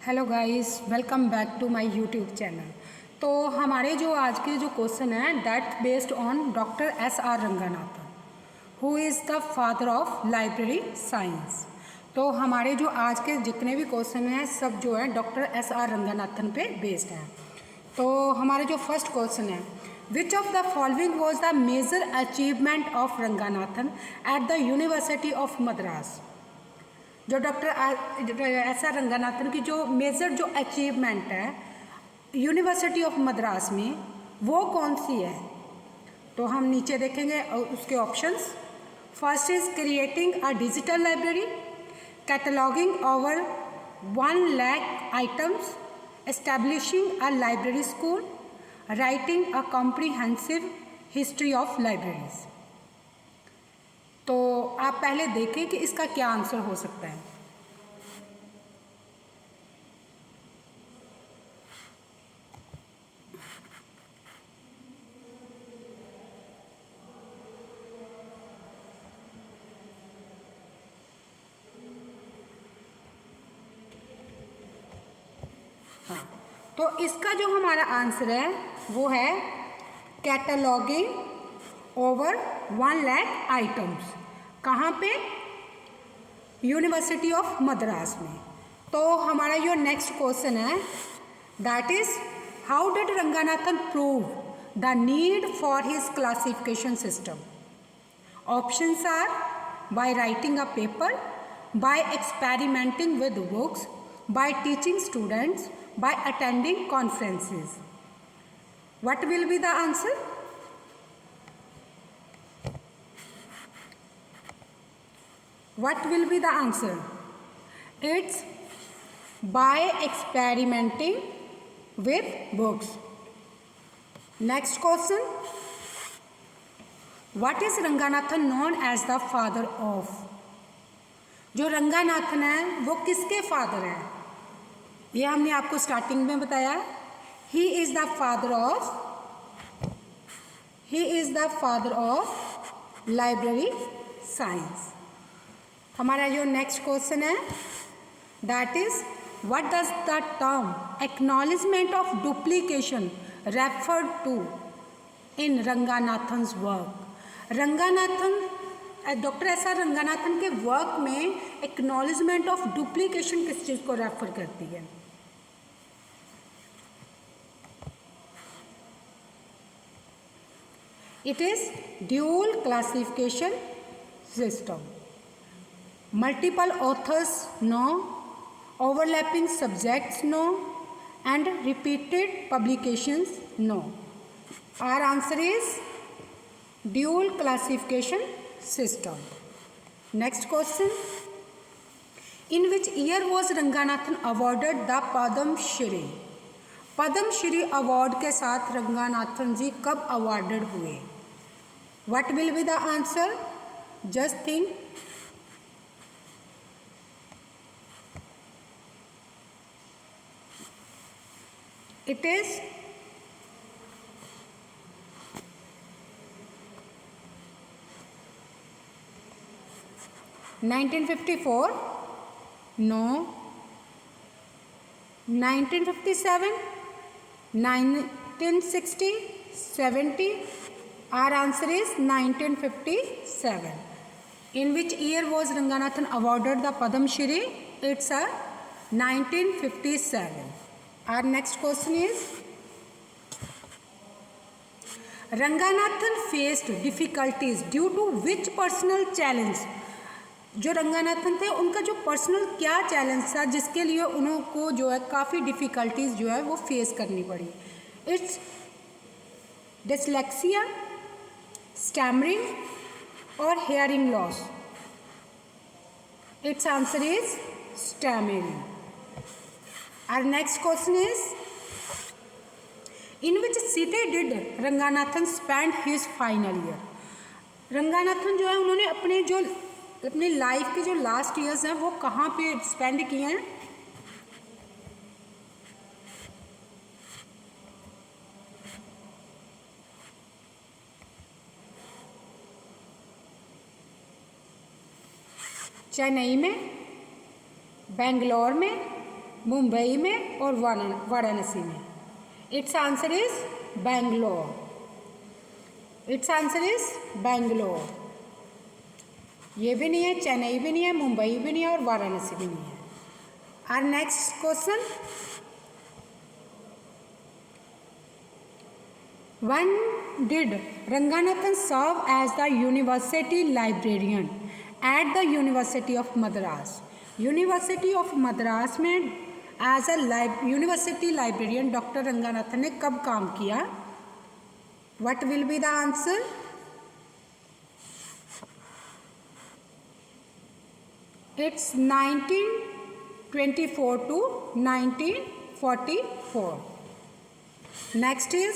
Hello guys, welcome back to my YouTube channel. तो हमारे जो आज के जो क्वेश्चन है that based on doctor S R. Ranganathan, who is the father of library science. तो हमारे जो आज के जितने भी क्वेश्चन हैं सब जो है डॉक्टर एस.आर. रंगनाथन पे बेस्ड हैं। तो हमारे जो फर्स्ट क्वेश्चन है, which of the following was the major achievement of Ranganathan at the university of Madras. जो डॉक्टर एस.आर. रंगनाथन की जो मेजर जो अचीवमेंट है यूनिवर्सिटी ऑफ मद्रास में वो कौन सी है। तो हम नीचे देखेंगे उसके options. First is creating a digital library, cataloguing over 1 lakh items, establishing a library school, writing a comprehensive history of libraries. तो आप पहले देखें कि इसका क्या आंसर हो सकता है। हाँ, तो इसका जो हमारा आंसर है वो है कैटलॉगिंग ओवर 1 लाख आइटम्स। कहाँ पे? यूनिवर्सिटी ऑफ मद्रास में। तो हमारा जो नेक्स्ट क्वेश्चन है that is how did Ranganathan prove the need for his classification system. Options are by writing a paper, by experimenting with books, by teaching students, by attending conferences. What will be the answer? What will be the answer? It's by experimenting with books. Next question. What is Ranganathan known as the father of? जो रंगानाथन है वो किसके father हैं? ये हमने आपको starting में बताया। He is the father of library science. हमारा जो नेक्स्ट क्वेश्चन है that is what does the term acknowledgement of duplication referred to in Ranganathan's work. Ranganathan doctor S R. Ranganathan के वर्क में एक्नॉलेजमेंट ऑफ डुप्लीकेशन किस चीज़ को रेफर करती है? It is dual classification system. Multiple authors, no. Overlapping subjects, no. And repeated publications, no. Our answer is dual classification system. Next question. In which year was Ranganathan awarded the Padam Shri? Padma Shri award के साथ रंगानाथन जी कब awarded हुए? What will be the answer? Just think. It is 1954, no. 1957, 1960, 70. Our answer is 1957. In which year was Ranganathan awarded the Padam Shri? It's a 1957. Our next question is Ranganathan faced difficulties due to which personal challenge? जो रंगानाथन थे उनका जो personal क्या challenge था जिसके लिए उनको जो है काफ़ी डिफ़िकल्टीज जो है वो फेस करनी पड़ी? इट्स डिसलेक्सिया, स्टैमरिंग और hearing loss. It's answer is stammering. Our next question is in which city did Ranganathan spend his final year? Ranganathan जो है उन्होंने अपनी लाइफ के जो लास्ट ईयर्स हैं वो कहाँ पे स्पेंड किए हैं? चेन्नई में, बेंगलोर में, मुंबई में और वाराणसी में। It's answer is Bangalore. It's answer is Bangalore. ये भी नहीं है, चेन्नई भी नहीं है, मुंबई भी नहीं है और वाराणसी भी नहीं है। Our next question, when did Ranganathan serve as the university librarian at the University of Madras? University of Madras में as a university librarian doctor Ranganathan ने कब काम किया? What will be the answer? It's 1924 to 1944। Next is,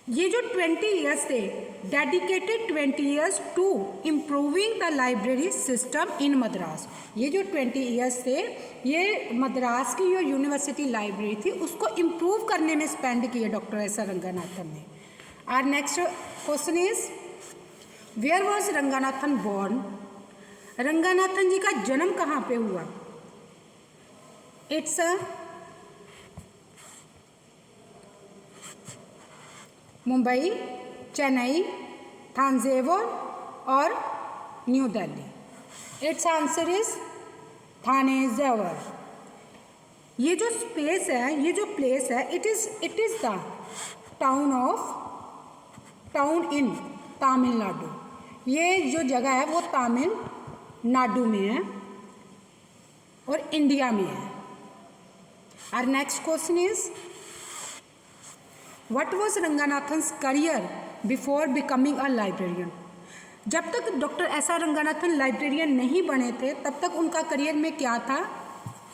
ये जो 20 years थे, dedicated 20 years to improving the library system in Madras. ये जो 20 ईयर्स थे, ये मद्रास की जो यूनिवर्सिटी लाइब्रेरी थी उसको इम्प्रूव करने में स्पेंड किए डॉक्टर एस आर रंगानाथन ने। Our next question is, where was Ranganathan born? Ranganathan ji का जन्म कहाँ पे हुआ? इट्स मुंबई, चेन्नई, थांजावुर और New Delhi. It's answer is Thanjavur. ये जो स्पेस है, ये जो प्लेस है, it is the town in Tamil Nadu. ये जो जगह है वो तमिलनाडु में है और इंडिया में है। Our next question is, What was Ranganathan's career before becoming a librarian? जब तक doctor S R Ranganathan librarian नहीं बने थे तब तक उनका करियर में क्या था?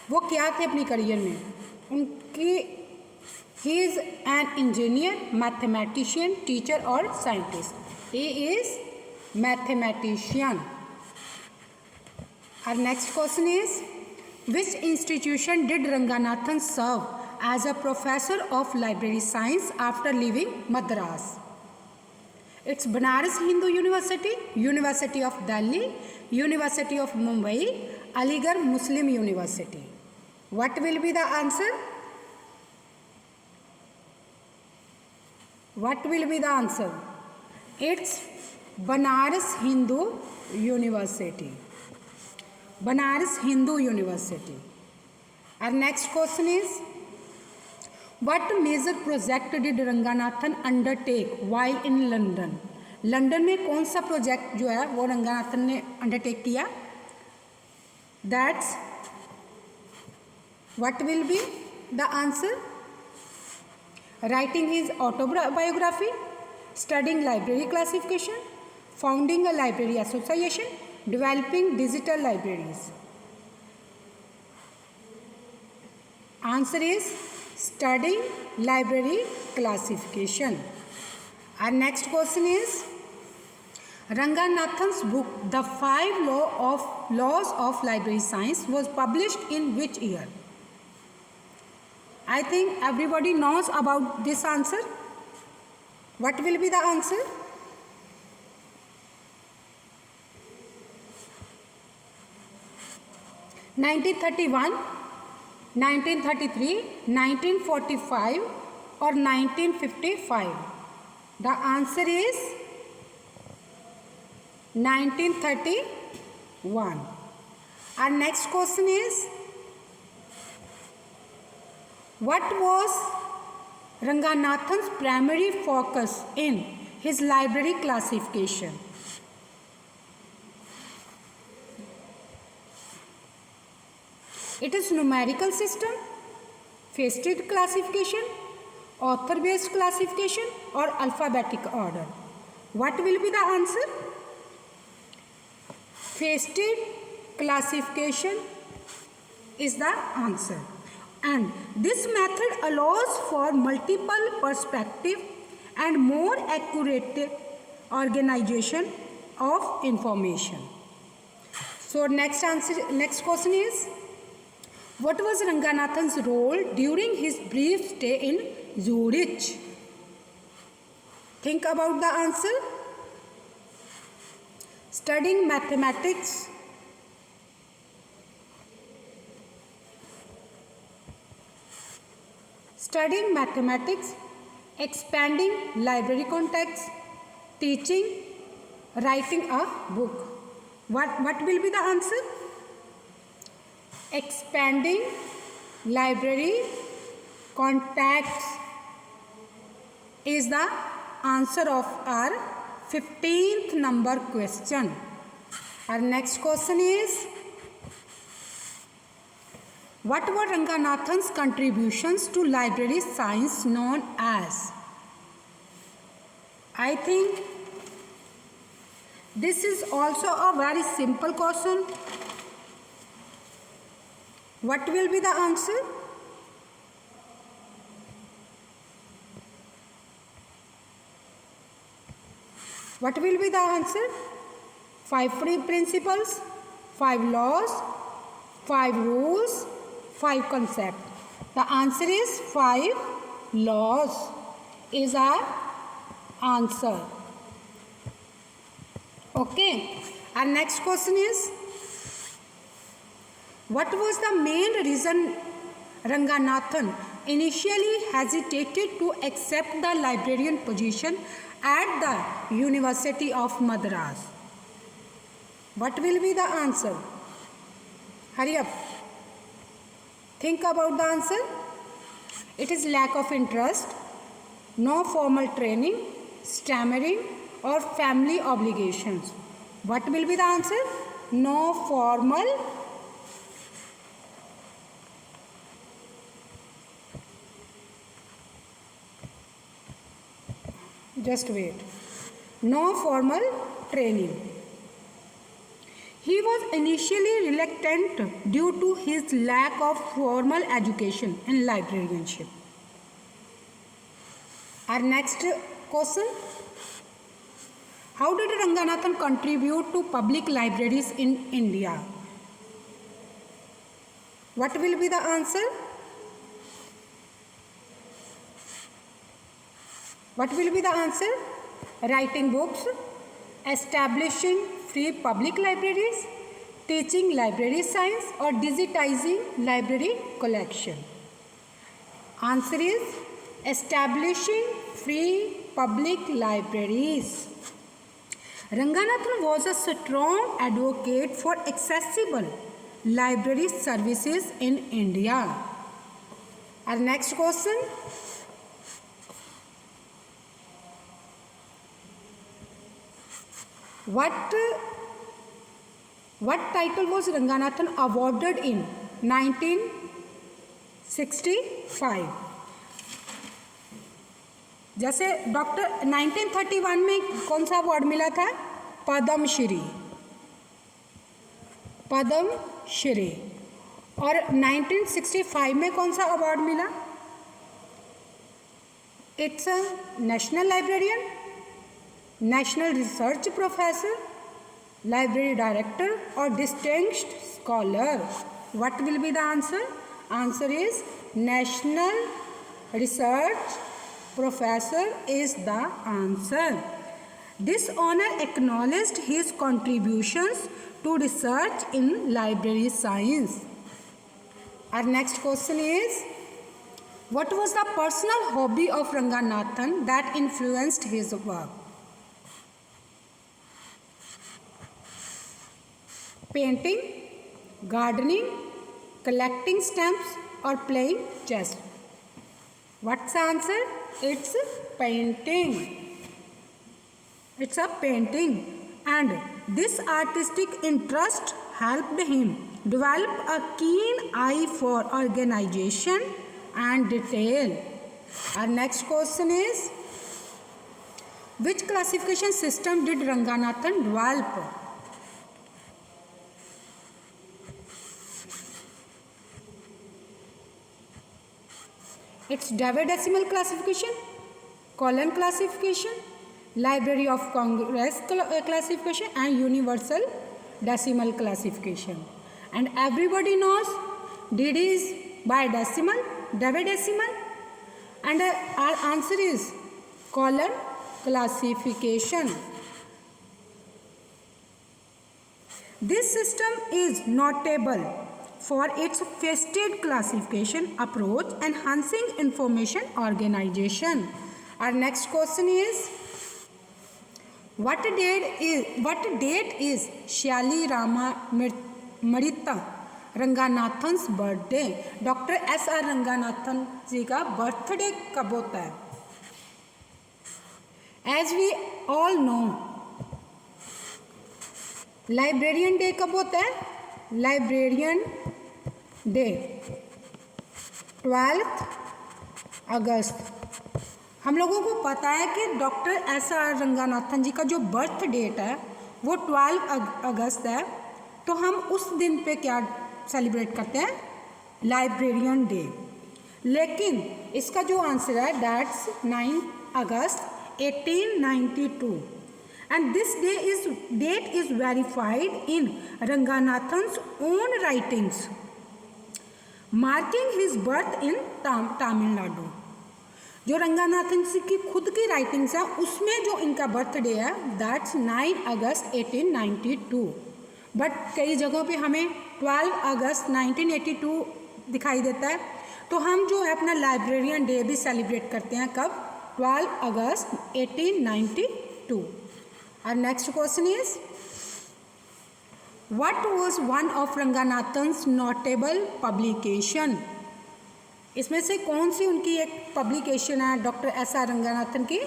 वो क्या थे अपनी करियर में? उनकी he is an engineer, mathematician, teacher और scientist. He is mathematician. Our next question is, which institution did Ranganathan serve as a professor of library science after leaving Madras? It's Banaras Hindu University, University of Delhi, University of Mumbai, Aligarh Muslim University. What will be the answer? What will be the answer? It's Banaras Hindu University. Banaras Hindu University. Our next question is, what major project did Ranganathan undertake while in London? London में कौन सा project जो है वो रंगानाथन ने undertake किया? That's, what will be the answer? Writing his autobiography, studying library classification, founding a library association, developing digital libraries. Answer is studying library classification. Our next question is, Ranganathan's book The 5 Laws of Library Science was published in which year? I think everybody knows about this answer. What will be the answer? (1931), 1933, 1945 और 1955? The answer is 1931. Our next question is, what was Ranganathan's primary focus in his library classification? It is numerical system, faceted classification, author based classification or alphabetic order. What will be the answer? Faceted classification is the answer, and this method allows for multiple perspective and more accurate organization of information. So next question is, what was Ranganathan's role during his brief stay in Zurich? Think about the answer. Studying mathematics, studying mathematics, expanding library contacts, teaching, writing a book. What will be the answer? Expanding library contacts is the answer of our 15th number question. Our next question is, what were Ranganathan's contributions to library science known as? I think this is also a very simple question. What will be the answer? What will be the answer? 5 principles, 5 laws, 5 rules, 5 concepts. The answer is 5 laws is our answer. Okay. Our next question is, what was the main reason Ranganathan initially hesitated to accept the librarian position at the University of Madras? What will be the answer? Hurry up. Think about the answer. It is lack of interest, no formal training, stammering, or family obligations. What will be the answer? No formal. Just wait. No formal training. He was initially reluctant due to his lack of formal education in librarianship. Our next question. How did Ranganathan contribute to public libraries in India? What will be the answer? What will be the answer? Writing books, establishing free public libraries, teaching library science, or digitizing library collection. Answer is establishing free public libraries. Ranganathan was a strong advocate for accessible library services in India. Our next question. What title was Ranganathan awarded in 1965? जैसे doctor 1931 में कौन सा award मिला था? पद्मश्री, पद्मश्री। और 1965 में कौन सा अवार्ड मिला? It's a national librarian, national research professor, library director और distinguished scholar. What will be the answer? Answer is national research professor is the answer. This honor acknowledged his contributions to research in library science. Our next question is, what was the personal hobby of Ranganathan that influenced his work? Painting, gardening, collecting stamps, or playing chess? What's the answer? It's painting. It's a painting. And this artistic interest helped him develop a keen eye for organization and detail. Our next question is, which classification system did Ranganathan develop? It's Dewey Decimal Classification, Colon Classification, Library of Congress Classification, and Universal Decimal Classification. And everybody knows DD is by decimal, Dewey Decimal, and our answer is Colon Classification. This system is notable for its faceted classification approach enhancing information organization. Our next question is, what date is Shyali Marita Ranganathan's birthday? Doctor S.R. Ranganathan ji का birthday कब होता है? As we all know, librarian day कब होता है? Librarian day 12 अगस्त। हम लोगों को पता है कि डॉक्टर S.R. रंगानाथन जी का जो बर्थ डेट है वो 12 अगस्त है, तो हम उस दिन पे क्या सेलिब्रेट करते हैं? Librarian day. लेकिन इसका जो आंसर है that's 9 August 1892 and this date is verified in Ranganathan's own writings marking his birth in Tamil Nadu। जो रंगानाथन जी की खुद की राइटिंग्स है उसमें जो इनका बर्थडे है दैट्स 9 अगस्त 1892, बट कई जगहों पे हमें 12 अगस्त 1982 दिखाई देता है, तो हम जो है अपना लाइब्रेरियन डे भी सेलिब्रेट करते हैं कब? 12 अगस्त 1892। Our next question is, what was one of Ranganathan's notable publication? इसमें से कौन सी उनकी एक पब्लिकेशन है डॉक्टर S.R. रंगानाथन की?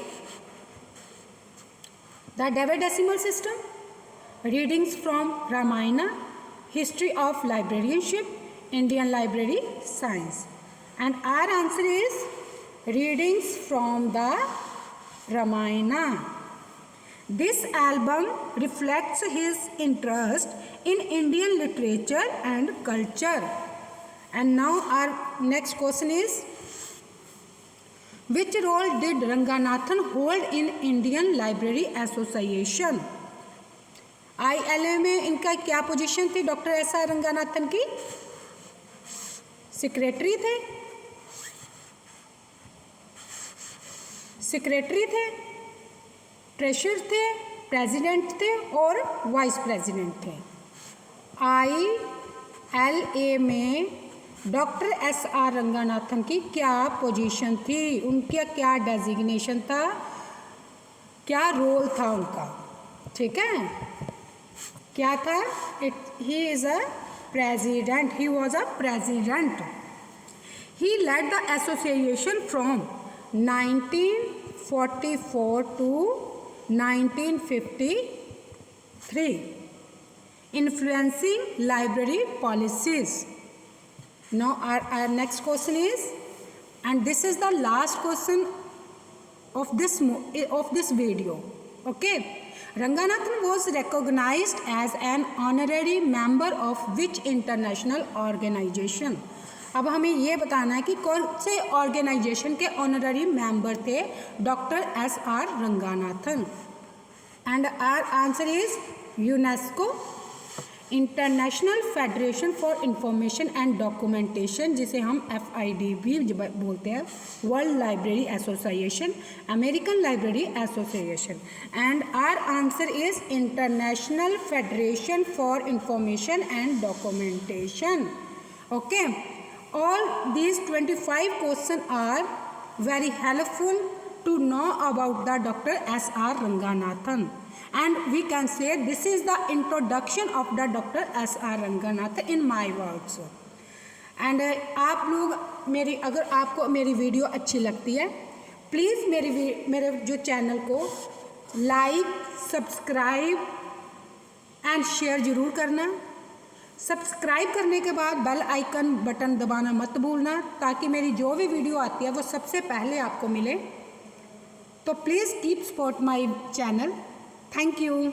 The decimal system, readings from Ramayana, history of librarianship, Indian library science. And our answer is readings from the Ramayana. This album reflects his interest in Indian literature and culture. And now our next question is, which role did Ranganathan hold in Indian Library Association? ILA में इनका क्या position थी doctor S.R. Ranganathan की? Secretary थे, ट्रेशरर थे, president थे और vice president थे। ILA में डॉक्टर S.R. रंगानाथन की क्या पोजीशन थी? उनका क्या डेजिग्नेशन था? क्या रोल था उनका? ठीक है, क्या था? He is a president, he was a president. He led the association from 1944 to 1953, influencing library policies. Now our next question is, and this is the last question of this video. Okay, Ranganathan was recognized as an honorary member of which international organization? अब हमें ये बताना है कि कौन से organization के honorary member थे doctor S.R. Ranganathan. And our answer is UNESCO, international federation for information and documentation, जिसे हम FID भी बोलते हैं, world library association, American library association. And our answer is international federation for information and documentation. Okay, all these 25 questions are very helpful to know about the Dr. S.R. Ranganathan, and we can say this is the introduction of the Dr. S.R. Ranganathan in my words. And आप लोग अगर आपको मेरी video अच्छी लगती है, please मेरे जो चैनल को लाइक, सब्सक्राइब एंड शेयर ज़रूर करना। सब्सक्राइब करने के बाद बेल आइकन बटन दबाना मत भूलना, ताकि मेरी जो भी वीडियो आती है वो सबसे पहले आपको मिले। तो please keep support my channel. Thank you.